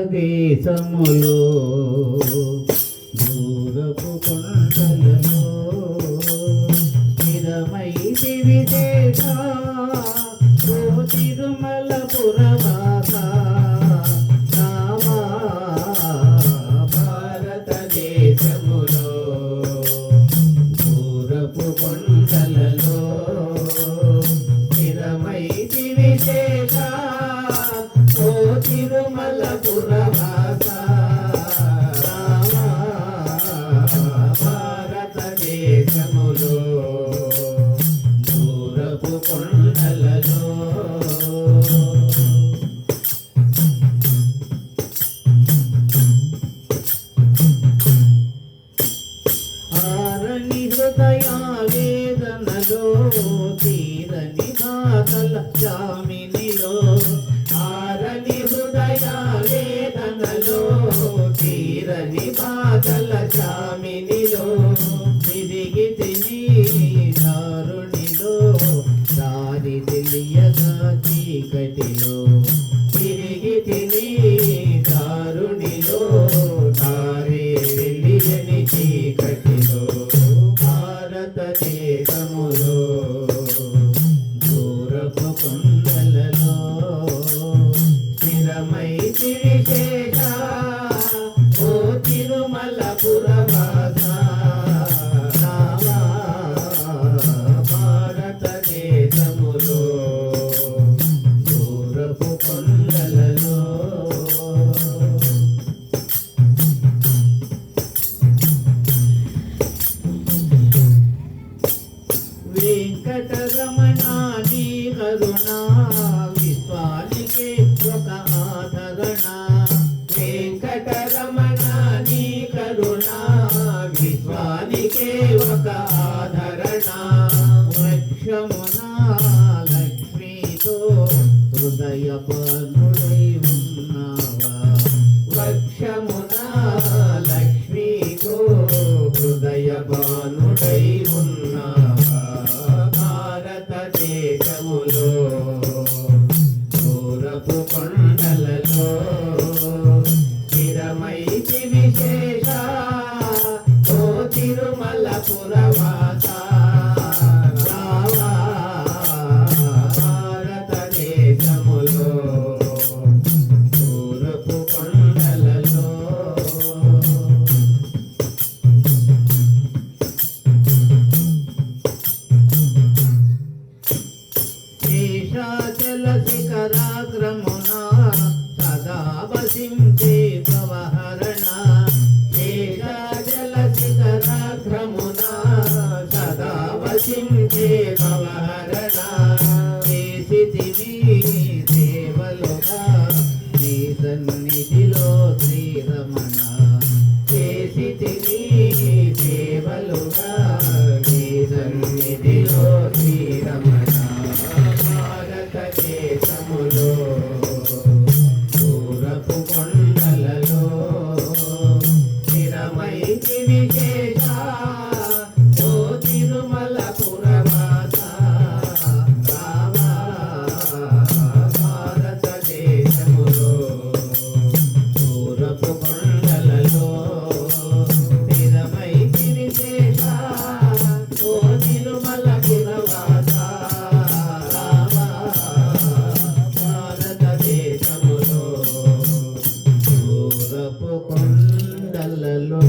భారతదేశములో దూరపు కొండలలో స్థిరమైతి విదేశ ఓ తిరుమల పురవాస రామా. భారతదేశములో దూరపు కొండలలో స్థిరమైతి విదేశ ఓ తిరుమల పురవాస రామా. భారతదేశములో దూరపు కొండలలో ఆరని హృదయ వేదనలో తీరని బాధల జామినిలో ఆరని హృదయ వేదనలో తీరని బాధల జామినిలో తిరిగి తిని దారుణిలో దారి తెలియగా చీకటిలో తిరిగి తిని దారుణిలో దారి తెలియని చీకటిలో భారతదేశములో దూరపు కొండలలో స్థిరమైతి విశేష ఓ తిరుమల పురవాస రామా. భారతదేశములో దూరపు కొండలలో వెంకటరమణ నీ కరుణ విశ్వానికే ఒక ఆదరణ. వెంకటరమణ నీ కరుణ విశ్వానికే ఒక ఆదరణ. వృక్షమున లక్ష్మీతో హృదయపర్ణుడై ఉన్నావా. వృక్షమున లక్ష్మీతో హృదయపానుడై ఉన్నావా. భారతదేశములో దూరపు కొండలలో స్థిరమైతి విశేష ఓ తిరుమల పురవాస రామా. భారతదేశములో దూరపు కొండలలో శేషాచల శిఖరాగ్రమున సదా వసించే భవహరణ. శేషాచల శిఖరాగ్రమున సదా వసించే భవహరణ. చేసితివి సేవలుగా నీ సన్నిధిలో శ్రీరమణ. చేసితివి సేవలుగా నీ సన్నిధిలో శ్రీరమణ. భారతదేశములో దూరపు కొండలలో స్థిరమైతి విశేష ఓ తిరుమల పురవాస రామా. భారతదేశములో దూరపు కొండలలో స్థిరమైతి విశేష ఓ తిరుమల పురవాస రామా. భారతదేశములో దూరపు కొండలలో